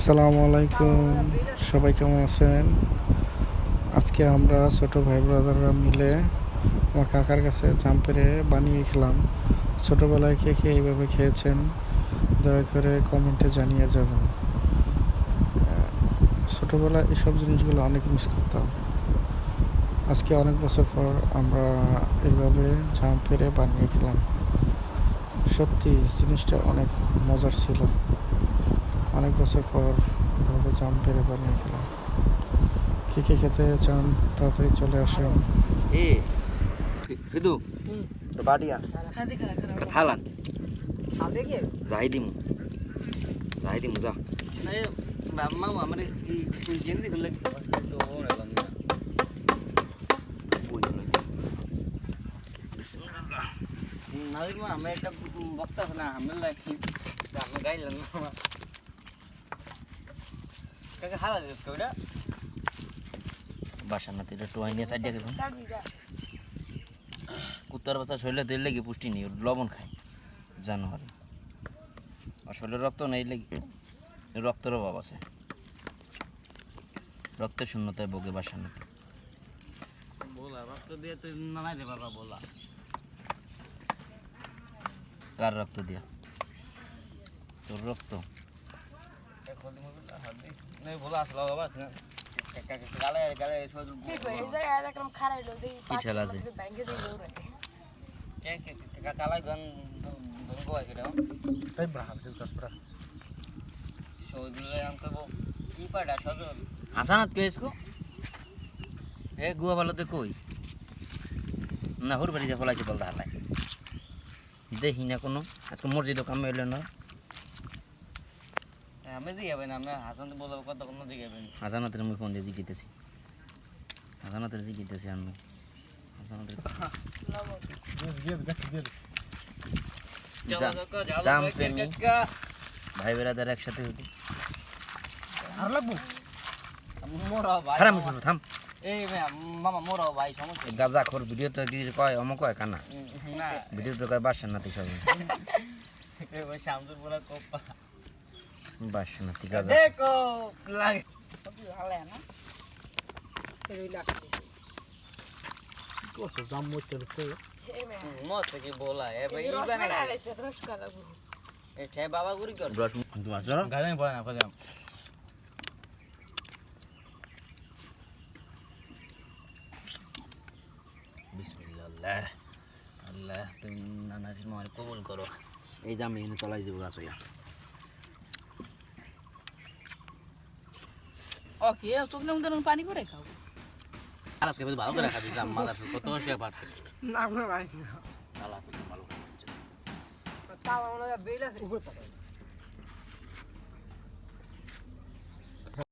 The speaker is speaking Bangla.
আসসালামু আলাইকুম, সবাই কেমন আছেন? আজকে আমরা ছোট ভাই ব্রাদাররা মিলে আমার কাকার কাছে জাম পেড়ে বানিয়ে খেলাম। ছোটোবেলায় কে কে এইভাবে খেয়েছেন দয়া করে কমেন্টে জানিয়ে যাবেন। ছোটোবেলায় এসব জিনিসগুলো অনেক মিস করতাম। আজকে অনেক বছর পর আমরা এইভাবে জাম পেড়ে বানিয়ে খেলাম। সত্যি জিনিসটা অনেক মজার ছিল। অনেক বছর পর এভাবে জাম পেড়ে বানিয়ে খেলাম। কে কে খেতে চান তাড়াতাড়ি চলে আসেন। এ ফিদু তো বাড়িয়া থালান যাই দিমু যা মামা আমার এই জেন্দি খুলে তো এলাম না নাজির মা আমি একটা বক্তা না আমি লাইকি আমি গাইলাম না কাকে হালা দিস কইরা বাসা না তেটা টোয়াই নিয়ে সাইড দিয়ে কুত্তার বাচ্চা শরীরে তেল লেগে পুষ্টি নেই লবণ খায় জানোয়ার আর শরীরে রক্ত নেই লেগে রক্তের অভাব আছে রক্তের শূন্যতায় বগে বাসা না বলা রক্ত দিয়ে তুই নানাই দে বাবা বলা কার রক্ত দিয়া তোর রক্ত বলা আসলে বাবা আসানাত পেয়েছো এ গুয়া ভালোতে কই না হুর বাড়ি যা ফলাইছে বলতে হালাই দেখি না কোনো আজকে মসজিদও কামে এলো না আমি জিগাবেন আমরা হাসান বলবো কত কোনো জিগাবেন হাসানাতের আমি ফোন দিয়ে জিজ্ঞেতেছি হাসানাতের জিজ্ঞেতেছি আমি হাসানাতের জাম প্রেমী ভাই বেরাদার একসাথে হইতে আর লাগবো মোরা ভাই খারাপ শুনো থাম এই মামা মোরা ভাই সমস্যা গাজা খোর ভিডিও তো কি কয় অমক কয় কানা না ভিডিও তো কয় বাসা নাতি সব এই ভাই শামসুর বলা কোপা বাসা নাতি গাজা দেখো লাগে ভালো না এই লাগছে কোসো জাম মোতে তো মত কি बोला है भाई ई बना है रस का लगू ए छे बाबा गुरी कर ब्रश तुम्हारा चलो गाने पड़ा ना पड़ा বিসমিল্লাহ আল্লাহ তুমি নানাজির মার কবুল করো এই জাম এনে তলাই দিব গাছ হইয়া ওকে চোখের মধ্যে পানি করে খাও আলাস কে ভালো করে খাবি জাম মাদার কত সে পাট না আমরা পারি না আলাস তো ভালো তাও আমরা বেলা উপর